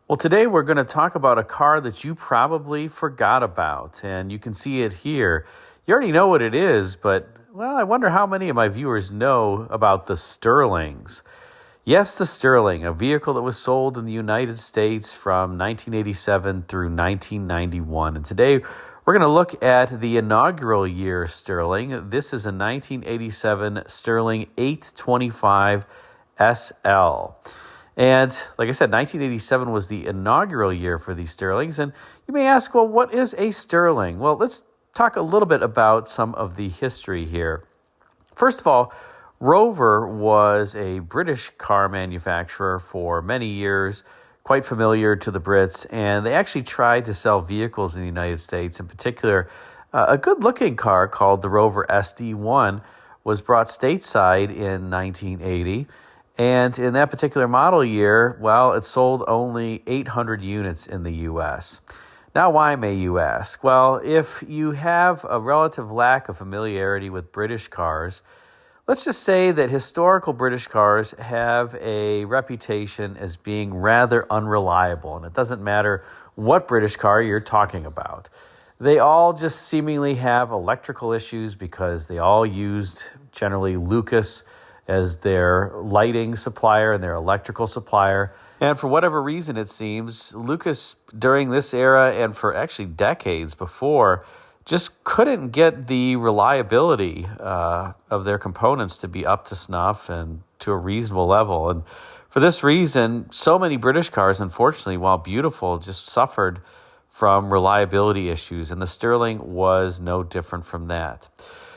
Well, today we're going to talk about a car that you probably forgot about, and you can see it here. You already know what it is, but, well, I wonder how many of my viewers know about the Sterlings. Yes, the Sterling, a vehicle that was sold in the United States from 1987 through 1991. And today we're going to look at the inaugural year Sterling. This is a 1987 Sterling 825 SL. And like I said, 1987 was the inaugural year for these Sterlings. And you may ask, well, what is a Sterling? Well, let's talk a little bit about some of the history here. First of all, Rover was a British car manufacturer for many years, quite familiar to the Brits, and they actually tried to sell vehicles in the United States. In particular, a good-looking car called the Rover SD1 was brought stateside in 1980. And in that particular model year, well, it sold only 800 units in the U.S. Now, why, may you ask? Well, if you have a relative lack of familiarity with British cars, let's just say that historical British cars have a reputation as being rather unreliable, and it doesn't matter what British car you're talking about. They all just seemingly have electrical issues because they all used generally Lucas as their lighting supplier and their electrical supplier. And for whatever reason, it seems, Lucas during this era and for actually decades before just couldn't get the reliability of their components to be up to snuff and to a reasonable level. And for this reason, so many British cars, unfortunately, while beautiful, just suffered from reliability issues. And the Sterling was no different from that.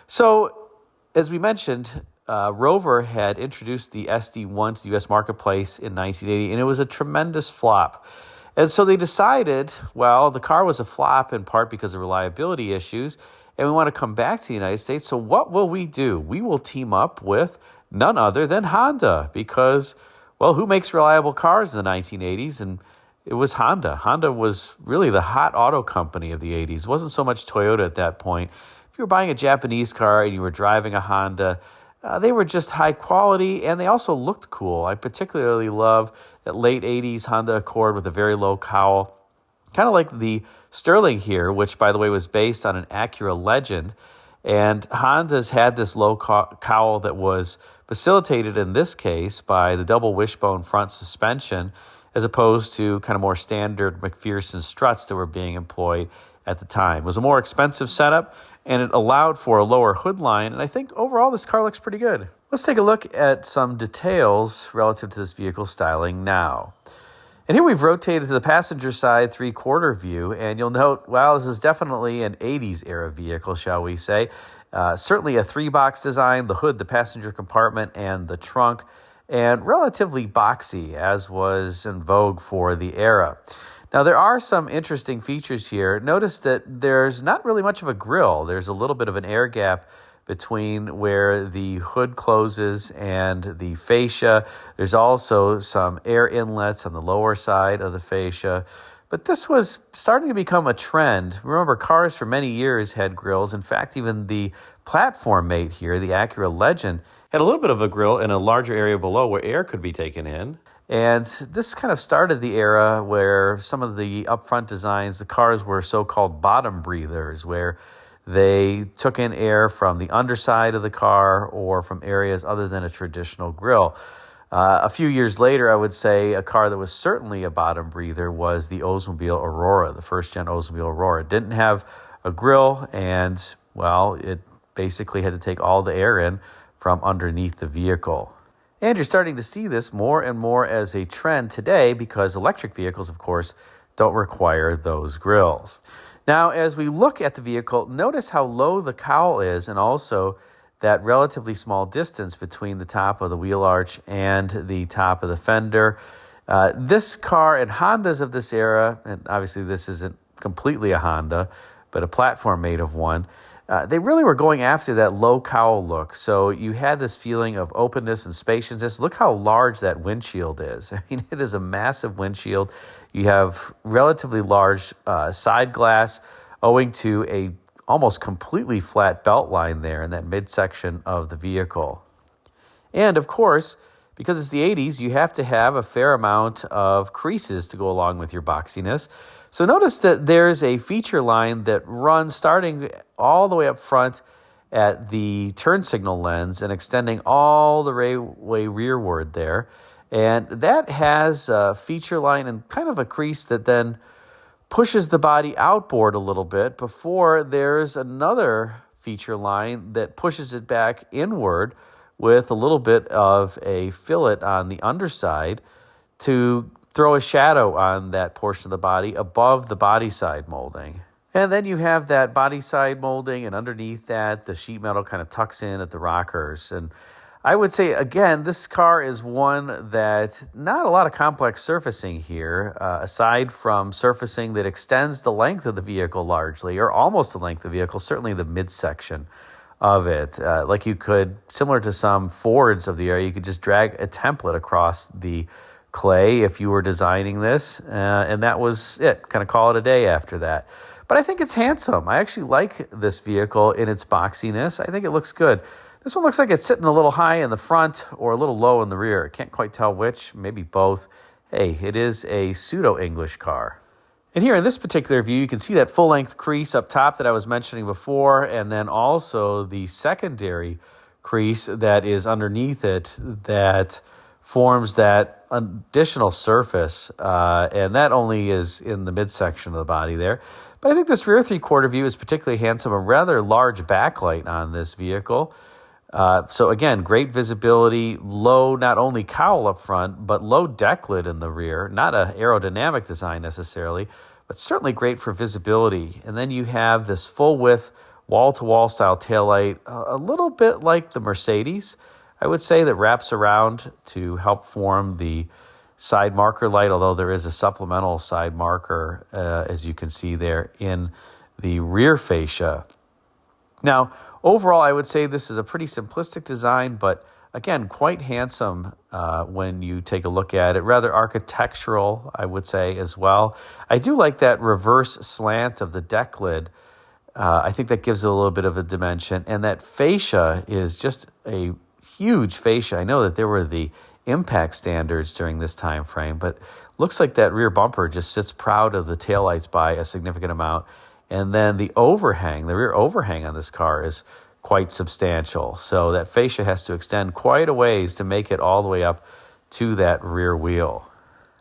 So, as we mentioned, Rover had introduced the SD1 to the U.S. marketplace in 1980, and it was a tremendous flop. And so they decided, well, the car was a flop in part because of reliability issues, and we want to come back to the United States. So what will we do? We will team up with none other than Honda because, well, who makes reliable cars in the 1980s? And it was Honda. Honda was really the hot auto company of the 80s. It wasn't so much Toyota at that point. If you were buying a Japanese car and you were driving a Honda, they were just high quality, and they also looked cool. I particularly love that late 80s Honda Accord with a very low cowl, kind of like the Sterling here, which, by the way, was based on an Acura Legend. And Honda's had this low cowl that was facilitated in this case by the double wishbone front suspension, as opposed to kind of more standard McPherson struts that were being employed at the time. It was a more expensive setup, and it allowed for a lower hood line, and I think overall this car looks pretty good. Let's take a look at some details relative to this vehicle styling now. And here we've rotated to the passenger side three-quarter view, and you'll note, wow, this is definitely an 80s era vehicle, shall we say. Certainly a three-box design, the hood, the passenger compartment, and the trunk, and relatively boxy, as was in vogue for the era. Now, there are some interesting features here. Notice that there's not really much of a grille. There's a little bit of an air gap between where the hood closes and the fascia. There's also some air inlets on the lower side of the fascia. But this was starting to become a trend. Remember, cars for many years had grilles. In fact, even the platform mate here, the Acura Legend, had a little bit of a grille in a larger area below where air could be taken in. And this kind of started the era where some of the upfront designs, the cars were so-called bottom breathers, where they took in air from the underside of the car or from areas other than a traditional grille. A few years later, I would say a car that was certainly a bottom breather was the Oldsmobile Aurora, the first-gen Oldsmobile Aurora. It didn't have a grille, and, well, it basically had to take all the air in from underneath the vehicle. And you're starting to see this more and more as a trend today because electric vehicles, of course, don't require those grills. Now, as we look at the vehicle, notice how low the cowl is and also that relatively small distance between the top of the wheel arch and the top of the fender. This car and Hondas of this era, and obviously this isn't completely a Honda, but a platform made of one, they really were going after that low cowl look. So you had this feeling of openness and spaciousness. Look how large that windshield is. I mean, it is a massive windshield. You have relatively large side glass owing to a almost completely flat belt line there in that midsection of the vehicle. And of course, because it's the 80s, you have to have a fair amount of creases to go along with your boxiness. So notice that there's a feature line that runs starting all the way up front at the turn signal lens and extending all the way rearward there. And that has a feature line and kind of a crease that then pushes the body outboard a little bit before there's another feature line that pushes it back inward with a little bit of a fillet on the underside to throw a shadow on that portion of the body above the body side molding. And then you have that body side molding, and underneath that, the sheet metal kind of tucks in at the rockers. And I would say, again, this car is one that not a lot of complex surfacing here, aside from surfacing that extends the length of the vehicle largely, or almost the length of the vehicle, certainly the midsection of it. Like you could, similar to some Fords of the area, you could just drag a template across the clay if you were designing this, and that was it. Kind of call it a day after that. But I think it's handsome. I actually like this vehicle in its boxiness. I think it looks good. This one looks like it's sitting a little high in the front or a little low in the rear. Can't quite tell which, maybe both. Hey, it is a pseudo-English car. And here in this particular view, you can see that full-length crease up top that I was mentioning before, and then also the secondary crease that is underneath it that forms that additional surface, and that only is in the midsection of the body there. But I think this rear three-quarter view is particularly handsome, a rather large backlight on this vehicle. So again, great visibility, low not only cowl up front, but low deck lid in the rear. Not an aerodynamic design necessarily, but certainly great for visibility. And then you have this full width wall-to-wall style taillight, a little bit like the Mercedes, I would say, that wraps around to help form the side marker light, although there is a supplemental side marker, as you can see there in the rear fascia. Now, overall, I would say this is a pretty simplistic design, but again, quite handsome when you take a look at it. Rather architectural, I would say, as well. I do like that reverse slant of the deck lid. I think that gives it a little bit of a dimension. And that fascia is just a huge fascia. I know that there were the impact standards during this time frame, but looks like that rear bumper just sits proud of the taillights by a significant amount. And then the overhang, the rear overhang on this car is quite substantial. So that fascia has to extend quite a ways to make it all the way up to that rear wheel.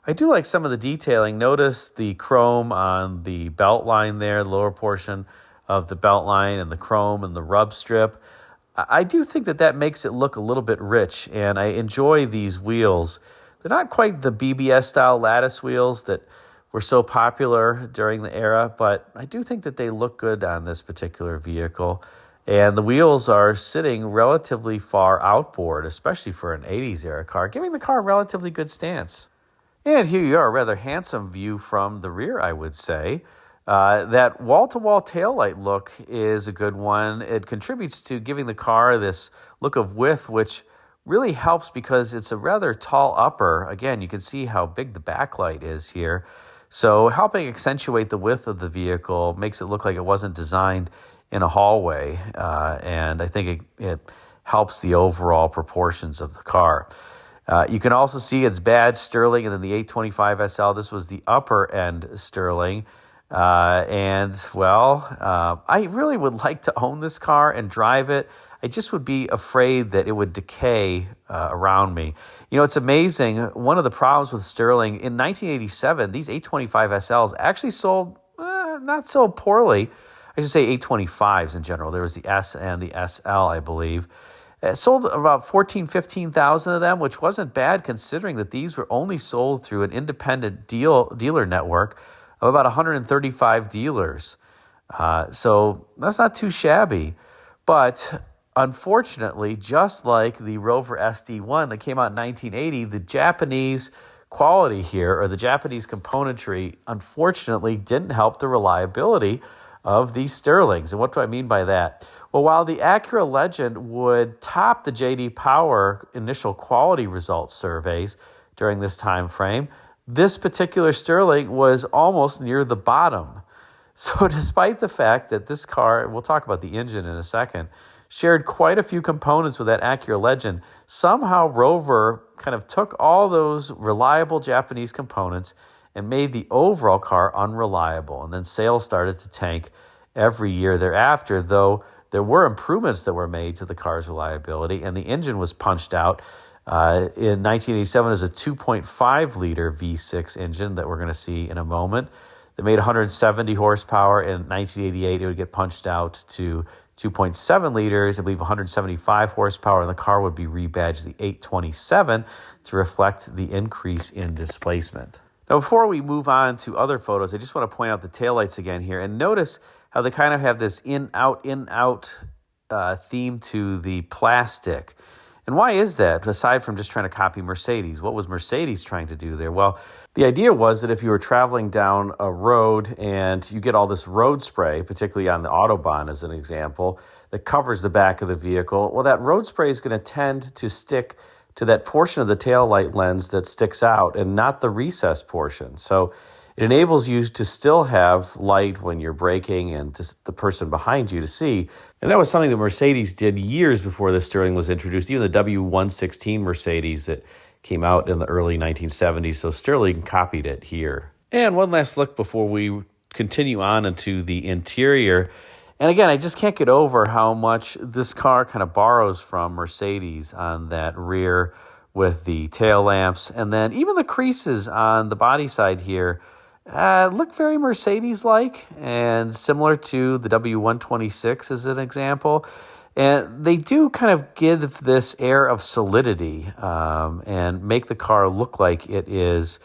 I do like some of the detailing. Notice the chrome on the belt line there, the lower portion of the belt line, and the chrome and the rub strip. I do think that makes it look a little bit rich, and I enjoy these wheels. They're not quite the BBS style lattice wheels that were so popular during the era, but I do think that they look good on this particular vehicle. And the wheels are sitting relatively far outboard, especially for an 80s era car, giving the car a relatively good stance. And here you are, a rather handsome view from the rear, I would say. That wall-to-wall taillight look is a good one. It contributes to giving the car this look of width, which really helps because it's a rather tall upper. Again, you can see how big the backlight is here. So helping accentuate the width of the vehicle makes it look like it wasn't designed in a hallway. And I think it helps the overall proportions of the car. You can also see its badge Sterling, and then the 825 SL. This was the upper end Sterling. I really would like to own this car and drive it. I just would be afraid that it would decay around me. You know, it's amazing. One of the problems with Sterling, in 1987, these 825 SLs actually sold not so poorly. I should say 825s in general. There was the S and the SL, I believe. It sold about 15,000 of them, which wasn't bad considering that these were only sold through an independent dealer network of about 135 dealers. So that's not too shabby. But unfortunately, just like the Rover SD1 that came out in 1980, the Japanese quality here, or the Japanese componentry, unfortunately didn't help the reliability of these Sterlings. And what do I mean by that? Well, while the Acura Legend would top the J.D. Power initial quality results surveys during this time frame, this particular Sterling was almost near the bottom. So despite the fact that this car, we'll talk about the engine in a second, shared quite a few components with that Acura Legend. Somehow Rover kind of took all those reliable Japanese components and made the overall car unreliable. And then sales started to tank every year thereafter, though there were improvements that were made to the car's reliability, and the engine was punched out in 1987 as a 2.5-liter V6 engine that we're going to see in a moment. They made 170 horsepower. In 1988, it would get punched out to 2.7 liters, I believe 175 horsepower, and the car would be rebadged the 827 to reflect the increase in displacement. Now, before we move on to other photos, I just want to point out the taillights again here, and notice how they kind of have this in-out theme to the plastic. And why is that, aside from just trying to copy Mercedes? What was Mercedes trying to do there? Well, the idea was that if you were traveling down a road and you get all this road spray, particularly on the Autobahn as an example, that covers the back of the vehicle, well, that road spray is going to tend to stick to that portion of the taillight lens that sticks out and not the recessed portion. So it enables you to still have light when you're braking and the person behind you to see. And that was something that Mercedes did years before the Sterling was introduced, even the W116 Mercedes that came out in the early 1970s. So Sterling copied it here. And one last look before we continue on into the interior. And again, I just can't get over how much this car kind of borrows from Mercedes on that rear with the tail lamps. And then even the creases on the body side here look very Mercedes-like and similar to the W126 as an example. And they do kind of give this air of solidity and make the car look like it is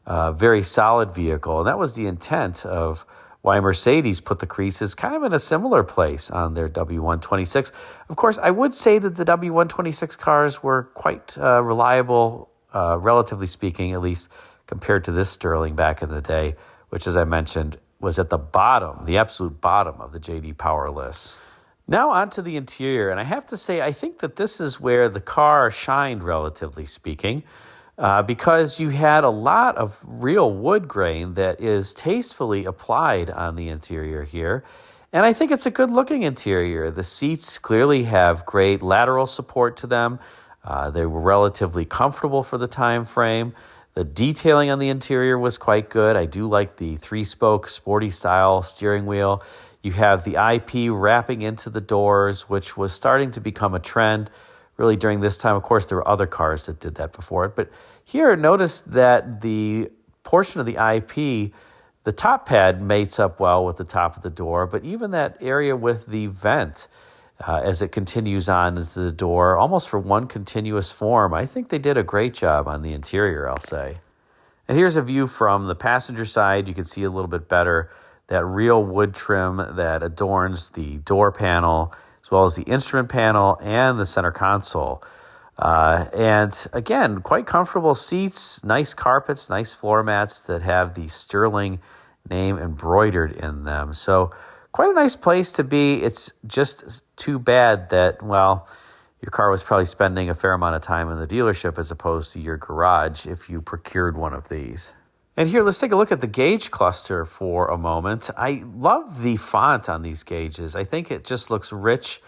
a very solid vehicle. And that was the intent of why Mercedes put the creases kind of in a similar place on their W126. Of course, I would say that the W126 cars were quite reliable, relatively speaking, at least compared to this Sterling back in the day, which, as I mentioned, was at the bottom, the absolute bottom of the J.D. Power list. Now onto the interior, and I have to say, I think that this is where the car shined, relatively speaking, because you had a lot of real wood grain that is tastefully applied on the interior here. And I think it's a good-looking interior. The seats clearly have great lateral support to them. They were relatively comfortable for the time frame. The detailing on the interior was quite good. I do like the 3-spoke sporty style steering wheel. You have the IP wrapping into the doors, which was starting to become a trend really during this time. Of course, there were other cars that did that before it. But here, notice that the portion of the IP, the top pad mates up well with the top of the door, but even that area with the vent as it continues on into the door, almost for one continuous form. I think they did a great job on the interior, I'll say. And here's a view from the passenger side. You can see a little bit better that real wood trim that adorns the door panel, as well as the instrument panel and the center console. And again, quite comfortable seats, nice carpets, nice floor mats that have the Sterling name embroidered in them. So quite a nice place to be. It's just too bad that, well, your car was probably spending a fair amount of time in the dealership as opposed to your garage if you procured one of these. And here, let's take a look at the gauge cluster for a moment. I love the font on these gauges. I think it just looks rich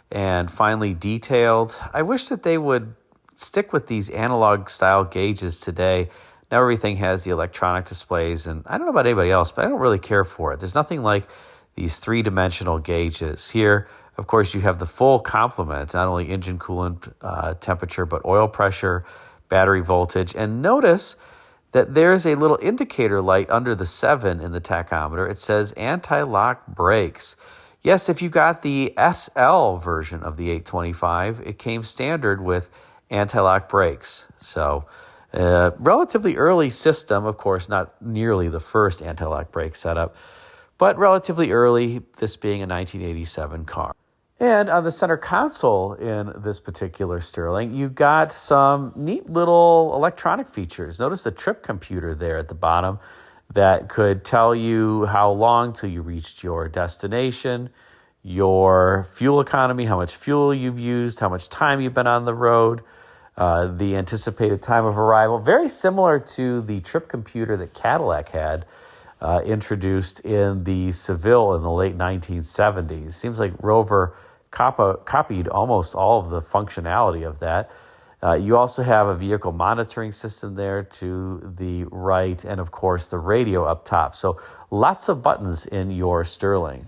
and finely detailed. I wish that they would stick with these analog style gauges today. Now everything has the electronic displays, and I don't know about anybody else, but I don't really care for it. There's nothing like these three-dimensional gauges. Here, of course, you have the full complement, not only engine coolant temperature, but oil pressure, battery voltage. And notice that there's a little indicator light under the 7 in the tachometer. It says anti-lock brakes. Yes, if you got the SL version of the 825, it came standard with anti-lock brakes. So relatively early system, of course, not nearly the first anti-lock brake setup, but relatively early, this being a 1987 car. And on the center console in this particular Sterling, you got some neat little electronic features. Notice the trip computer there at the bottom that could tell you how long till you reached your destination, your fuel economy, how much fuel you've used, how much time you've been on the road, the anticipated time of arrival. Very similar to the trip computer that Cadillac had introduced in the Seville in the late 1970s. Seems like Rover copied almost all of the functionality of that. You also have a vehicle monitoring system there to the right, and of course the radio up top. So lots of buttons in your Sterling.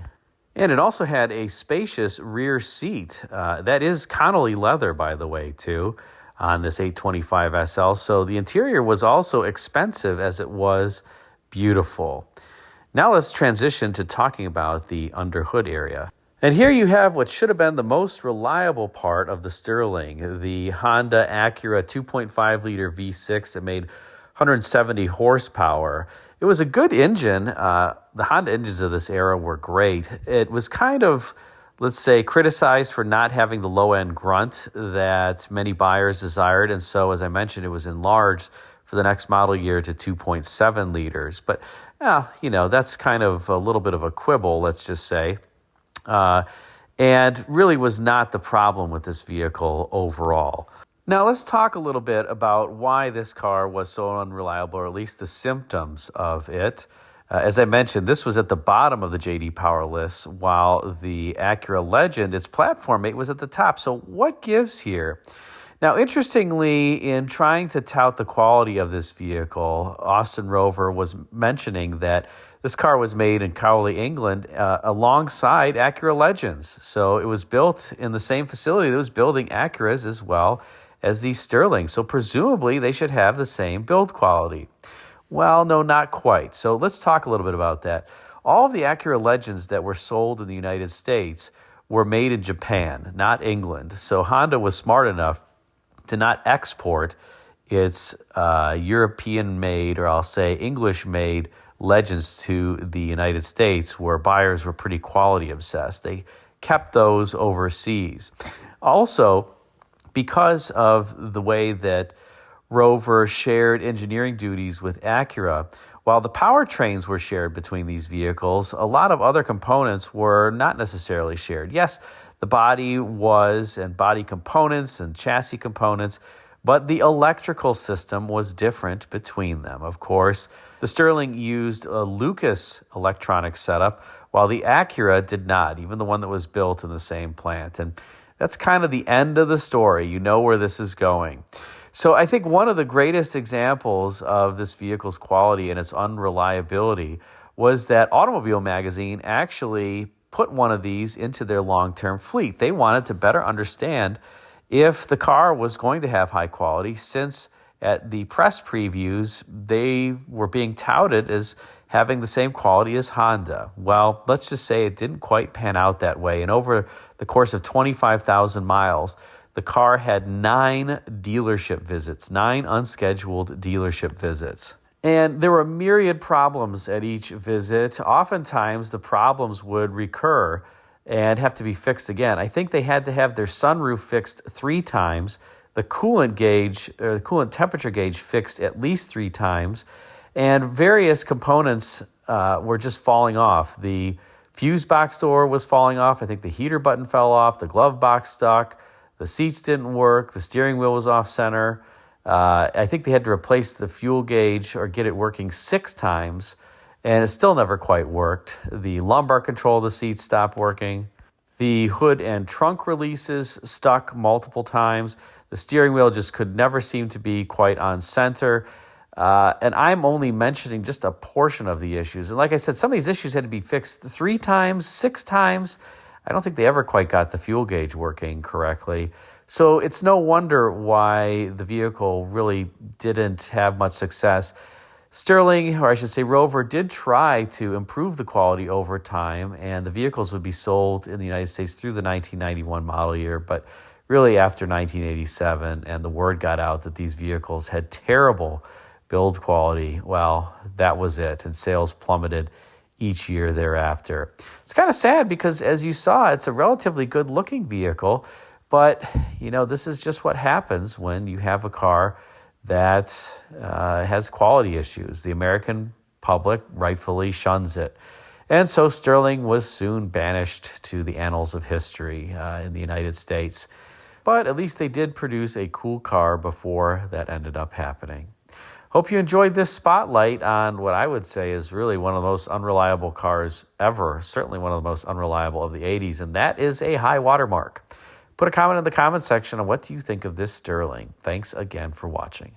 And it also had a spacious rear seat. That is Connolly leather, by the way, too, on this 825 SL. So the interior was also expensive as it was beautiful. Now let's transition to talking about the underhood area. And here you have what should have been the most reliable part of the Sterling, the Honda Acura 2.5-liter V6 that made 170 horsepower. It was a good engine. The Honda engines of this era were great. It was kind of, let's say, criticized for not having the low-end grunt that many buyers desired. And so, as I mentioned, it was enlarged for the next model year to 2.7 liters. But, that's kind of a little bit of a quibble, let's just say. And really was not the problem with this vehicle overall. Now let's talk a little bit about why this car was so unreliable, or at least the symptoms of it. As I mentioned, this was at the bottom of the J.D. Power list, while the Acura Legend, its platform mate, was at the top. So what gives here? Now, interestingly, in trying to tout the quality of this vehicle, Austin Rover was mentioning that this car was made in Cowley, England, alongside Acura Legends. So it was built in the same facility that was building Acuras as well as these Sterling. So presumably they should have the same build quality. Well, no, not quite. So let's talk a little bit about that. All of the Acura Legends that were sold in the United States were made in Japan, not England. So Honda was smart enough to not export its European-made, or I'll say English-made Legends to the United States, where buyers were pretty quality obsessed. They kept those overseas. Also, because of the way that Rover shared engineering duties with Acura, while the powertrains were shared between these vehicles, a lot of other components were not necessarily shared. Yes, the body was, and body components and chassis components, but the electrical system was different between them. Of course, the Sterling used a Lucas electronic setup, while the Acura did not, even the one that was built in the same plant. And that's kind of the end of the story. You know where this is going. So I think one of the greatest examples of this vehicle's quality and its unreliability was that Automobile Magazine actually put one of these into their long-term fleet. They wanted to better understand if the car was going to have high quality, since at the press previews, they were being touted as having the same quality as Honda. Well, let's just say it didn't quite pan out that way. And over the course of 25,000 miles, the car had 9 dealership visits, 9 unscheduled dealership visits. And there were myriad problems at each visit. Oftentimes, the problems would recur and have to be fixed again. I think they had to have their sunroof fixed 3 times, the coolant gauge, or the coolant temperature gauge, fixed at least 3 times, and various components were just falling off. The fuse box door was falling off. I think the heater button fell off. The glove box stuck. The seats didn't work. The steering wheel was off center. I think they had to replace the fuel gauge or get it working 6 times, and it still never quite worked. The lumbar control of the seats stopped working. The hood and trunk releases stuck multiple times. The steering wheel just could never seem to be quite on center. And I'm only mentioning just a portion of the issues. And like I said, some of these issues had to be fixed 3 times, 6 times. I don't think they ever quite got the fuel gauge working correctly. So it's no wonder why the vehicle really didn't have much success. Sterling, or I should say Rover, did try to improve the quality over time, and the vehicles would be sold in the United States through the 1991 model year, but really after 1987, and the word got out that these vehicles had terrible build quality, well, that was it, and sales plummeted each year thereafter. It's kind of sad because, as you saw, it's a relatively good-looking vehicle, but, this is just what happens when you have a car that has quality issues. The American public rightfully shuns it. And so Sterling was soon banished to the annals of history in the United States. But at least they did produce a cool car before that ended up happening. Hope you enjoyed this spotlight on what I would say is really one of the most unreliable cars ever, certainly one of the most unreliable of the 80s, and that is a high watermark. Put a comment in the comment section on what do you think of this Sterling. Thanks again for watching.